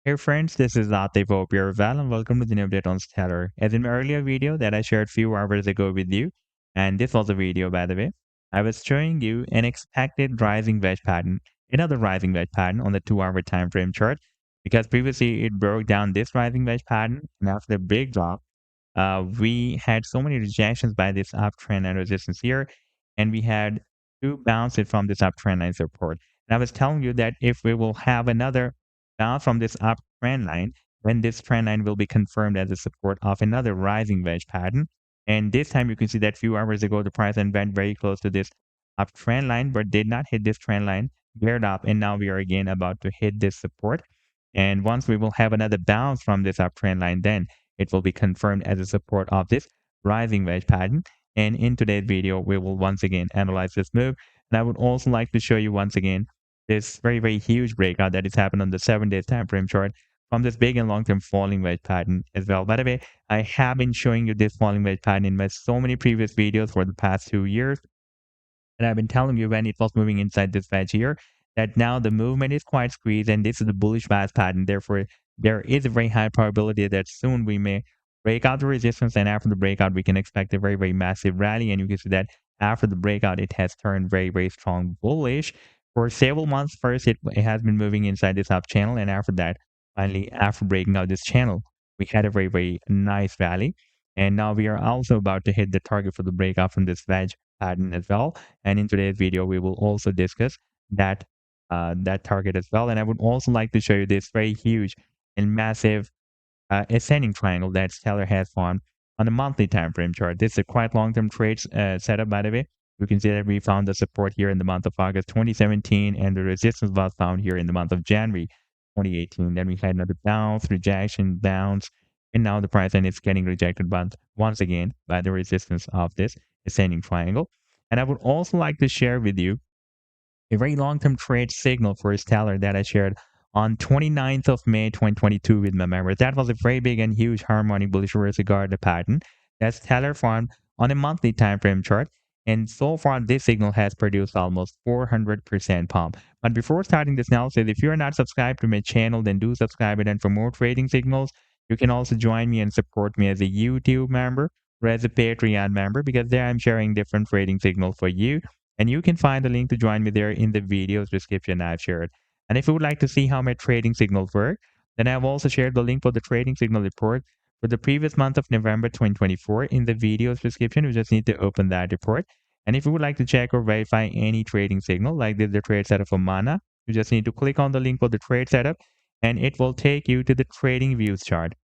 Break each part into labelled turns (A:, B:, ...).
A: Hey friends, this is Latif. Hope you're well and welcome to the new update on Stellar. As in my earlier video that I shared a few hours ago with you, and this was a video by the way, I was showing you an expected rising wedge pattern, another rising wedge pattern on the 2-hour time frame chart, because previously it broke down this rising wedge pattern, and after the big drop, we had so many rejections by this uptrend and resistance here, and we had two bounces from this uptrend line support. And I was telling you that if we will have another bounce from this uptrend line, then this trend line will be confirmed as a support of another rising wedge pattern. And this time you can see that few hours ago, the price went very close to this uptrend line, but did not hit this trend line, geared up, and now we are again about to hit this support. And once we will have another bounce from this uptrend line, then it will be confirmed as a support of this rising wedge pattern. And in today's video, we will once again analyze this move. And I would also like to show you once again this very huge breakout that has happened on the 7 days time frame chart from this big and long-term falling wedge pattern as well. By the way, I have been showing you this falling wedge pattern in my so many previous videos for the past 2 years. And I've been telling you when it was moving inside this wedge here, that now the movement is quite squeezed and this is a bullish bias pattern. Therefore, there is a very high probability that soon we may break out the resistance, and after the breakout, we can expect a very massive rally. And you can see that after the breakout, it has turned very strong bullish. For several months first, it has been moving inside this up channel, and after that, finally, after breaking out this channel, we had a very nice rally. And now we are also about to hit the target for the breakout from this wedge pattern as well. And in today's video, we will also discuss that that target as well. And I would also like to show you this very huge and massive ascending triangle that Stellar has formed on the monthly time frame chart. This is a quite long-term trade setup, by the way. You can see that we found the support here in the month of August 2017, and the resistance was found here in the month of January 2018. Then we had another bounce, rejection, bounce, and now the price end is getting rejected but once again by the resistance of this ascending triangle. And I would also like to share with you a very long-term trade signal for Stellar that I shared on 29th of May 2022 with my members. That was a very big and huge harmonic bullish reverse Garda pattern that Stellar formed on a monthly time frame chart. And so far, this signal has produced almost 400% pump. But before starting this analysis, if you're not subscribed to my channel, then do subscribe it. And for more trading signals, you can also join me and support me as a YouTube member or as a Patreon member, because there I'm sharing different trading signals for you. And you can find the link to join me there in the video's description I've shared. And if you would like to see how my trading signals work, then I've also shared the link for the trading signal report for the previous month of November 2024 in the video's description. You just need to open that report. And if you would like to check or verify any trading signal, like this, the trade setup for Mana, you just need to click on the link for the trade setup, and it will take you to the TradingView chart.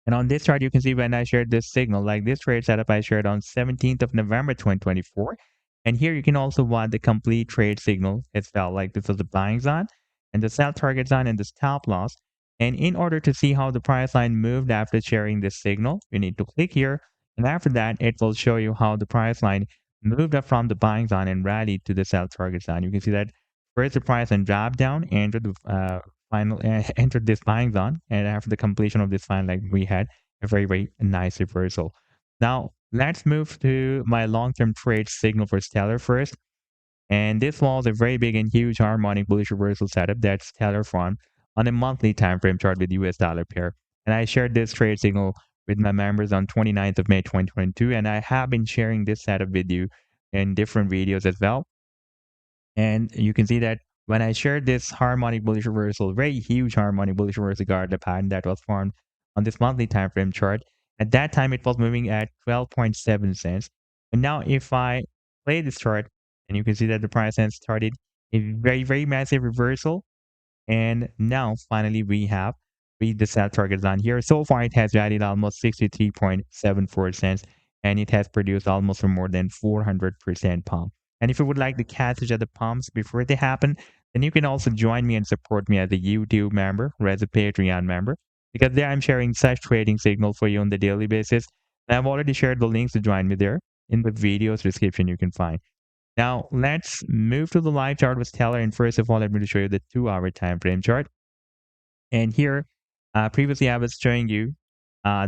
A: And on this chart, you can see when I shared this signal, like this trade setup I shared on 17th of November 2024. And here you can also watch the complete trade signal as well. Like this was the buying zone and the sell target zone and the stop loss. And in order to see how the price line moved after sharing this signal, you need to click here. And after that, it will show you how the price line moved up from the buying zone and rallied to the sell target zone. You can see that first the price line dropped down, entered the final entered this buying zone, and after the completion of this fine leg, we had a very nice reversal. Now let's move to my long-term trade signal for Stellar first. And this was a very big and huge harmonic bullish reversal setup that Stellar formed on a monthly time frame chart with US dollar pair. And I shared this trade signal with my members on 29th of May 2022, and I have been sharing this setup with you in different videos as well. And you can see that when I shared this harmonic bullish reversal, very huge harmonic bullish reversal Garda pattern that was formed on this monthly time frame chart, at that time it was moving at 12.7 cents. And now if I play this chart, and you can see that the price has started a very massive reversal. And now finally we have reached the sell target line here. So far it has rallied almost 63.74 cents, and it has produced almost more than 400% pump. And if you would like to catch each other pumps before they happen, then you can also join me and support me as a YouTube member or as a Patreon member, because there I'm sharing such trading signals for you on the daily basis. And I've already shared the links to join me there in the video's description you can find. Now let's move to the live chart with Stellar. And first of all, I'm going to show you the 2-hour time frame chart. And here, previously I was showing you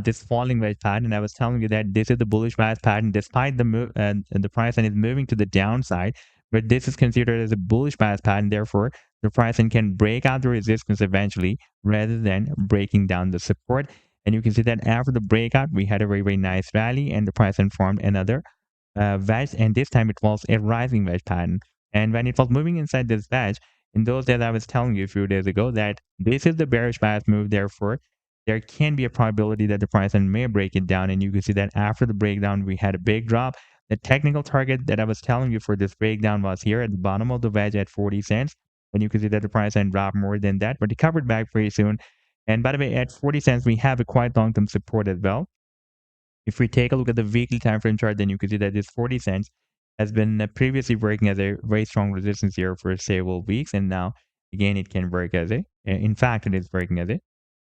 A: this falling wedge pattern, and I was telling you that this is the bullish bias pattern despite the move and the price and is moving to the downside. but this is considered as a bullish bias pattern. Therefore, the price can break out the resistance eventually rather than breaking down the support. And you can see that after the breakout, we had a very, very nice rally and the price formed another wedge, and this time it was a rising wedge pattern. And when it was moving inside this wedge, in those days I was telling you a few days ago that this is the bearish bias move. Therefore, there can be a probability that the price may break it down. And you can see that after the breakdown, we had a big drop. The technical target that I was telling you for this breakdown was here at the bottom of the wedge at 40 cents. And you can see that the price dropped more than that, but it covered back very soon. And by the way, at 40 cents, we have a quite long-term support as well. If we take a look at the weekly time frame chart, then you can see that this 40 cents has been previously working as a very strong resistance here for several weeks. And now, again, it can work as in fact, it is working as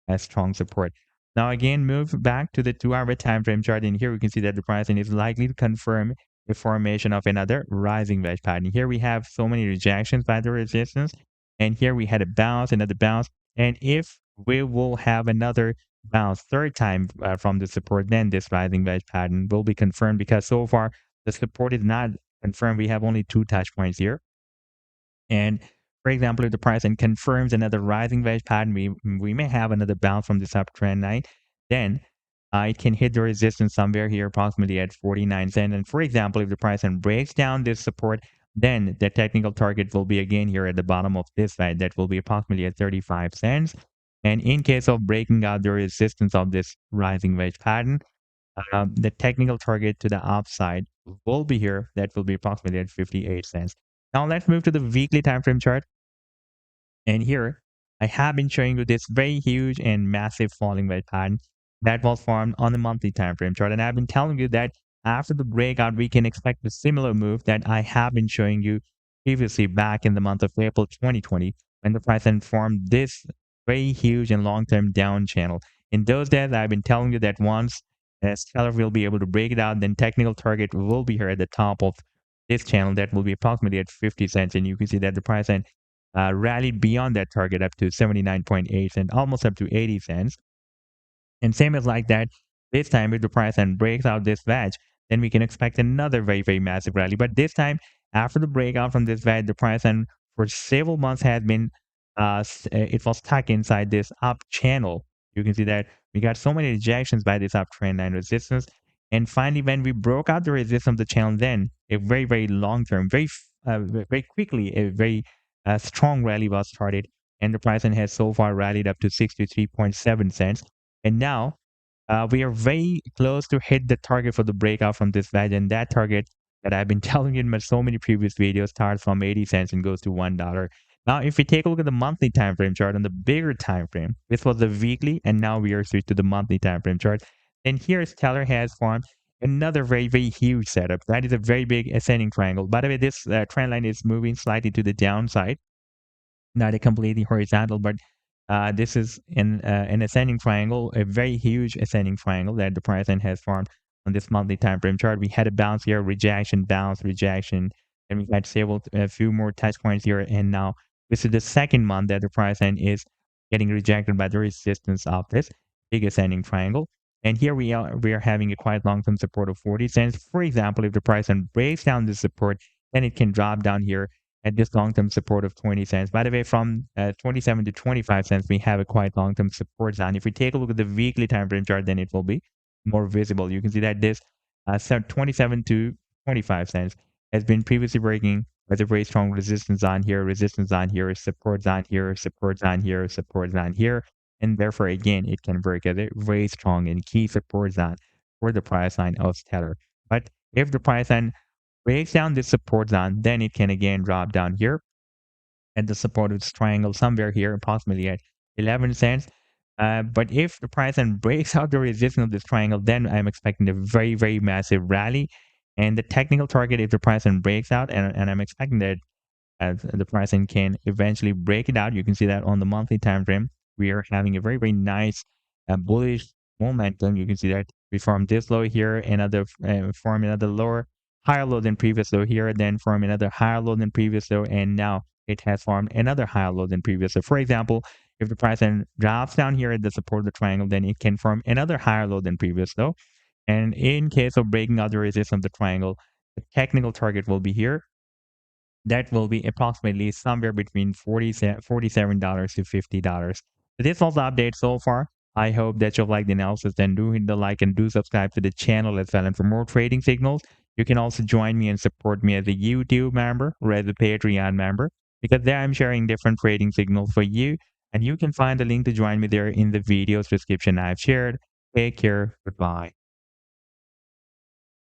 A: a strong support. Now, again, move back to the 2-hour time frame chart. And here we can see that the pricing is likely to confirm the formation of another rising wedge pattern. Here we have so many rejections by the resistance. And here we had a bounce, another bounce. And if we will have another bounce third time from the support, then this rising wedge pattern will be confirmed, because so far the support is not confirmed. We have only 2 touch points here. And for example, if the price confirms another rising wedge pattern, we may have another bounce from this uptrend line. Then it can hit the resistance somewhere here, approximately at 49 cents. And for example, if the price breaks down this support, then the technical target will be again here at the bottom of this side. That will be approximately at 35 cents. And in case of breaking out the resistance of this rising wedge pattern, the technical target to the upside will be here. That will be approximately at 58 cents. Now let's move to the weekly time frame chart. And here I have been showing you this very huge and massive falling wedge pattern that was formed on the monthly time frame chart. And I've been telling you that after the breakout, we can expect a similar move that I have been showing you previously back in the month of April 2020, when the price formed this very huge and long-term down channel. In those days, I've been telling you that once a seller will be able to break it out, then technical target will be here at the top of this channel. That will be approximately at 50 cents. And you can see that the price rallied beyond that target up to 79.8 cents, almost up to 80 cents. And same as like that, this time if the price breaks out this wedge, then we can expect another very, very massive rally. But this time, after the breakout from this wedge, the price for several months has been, it was stuck inside this up channel. You can see that we got so many rejections by this uptrend line resistance. And finally, when we broke out the resistance of the channel, then a very, very long term, very quickly, a very strong rally was started. And the price has so far rallied up to 63.7 cents. And now we are very close to hit the target for the breakout from this wedge. And that target that I've been telling you in so many previous videos starts from 80 cents and goes to $1. Now, if we take a look at the monthly time frame chart on the bigger time frame, this was the weekly, and now we are switched to the monthly time frame chart. And here Stellar has formed another very, very huge setup. That is a very big ascending triangle. By the way, this trend line is moving slightly to the downside, not a completely horizontal, but this is an ascending triangle, a very huge ascending triangle that the price has formed on this monthly time frame chart. We had a bounce here, rejection, bounce, rejection, and we had a few more touch points here. And now this is the second month that the price is getting rejected by the resistance of this big ascending triangle. And here we are having a quite long-term support of 40 cents. For example, if the price breaks down this support, then it can drop down here at this long-term support of 20 cents. By the way, from 27 to 25 cents, we have a quite long-term support zone. If we take a look at the weekly time frame chart, then it will be more visible. You can see that this 27 to 25 cents has been previously working with a very strong resistance on here, support zone here, support zone here, support zone here. And therefore, again, it can work as a very strong and key support zone for the price line of Stellar. But if the price line breaks down this support zone, then it can again drop down here at the supported triangle somewhere here, approximately at 11 cents. But if the price breaks out the resistance of this triangle, then I'm expecting a very, very massive rally. And the technical target, if the price breaks out, and I'm expecting that the pricing can eventually break it out. You can see that on the monthly time frame, we are having a very, very nice bullish momentum. You can see that we formed this low here, form another lower, higher low than previous low here, then form another higher low than previous low, and now it has formed another higher low than previous low. For example, if the price drops down here at the support of the triangle, then it can form another higher low than previous low. And in case of breaking out the resistance of the triangle, the technical target will be here. that will be approximately somewhere between $47 to $50. So this was the update so far. I hope that you've liked the analysis. Then do hit the like and do subscribe to the channel as well. And for more trading signals, you can also join me and support me as a YouTube member or as a Patreon member, because there I'm sharing different trading signals for you. And you can find the link to join me there in the video's description I've shared. Take care. Goodbye.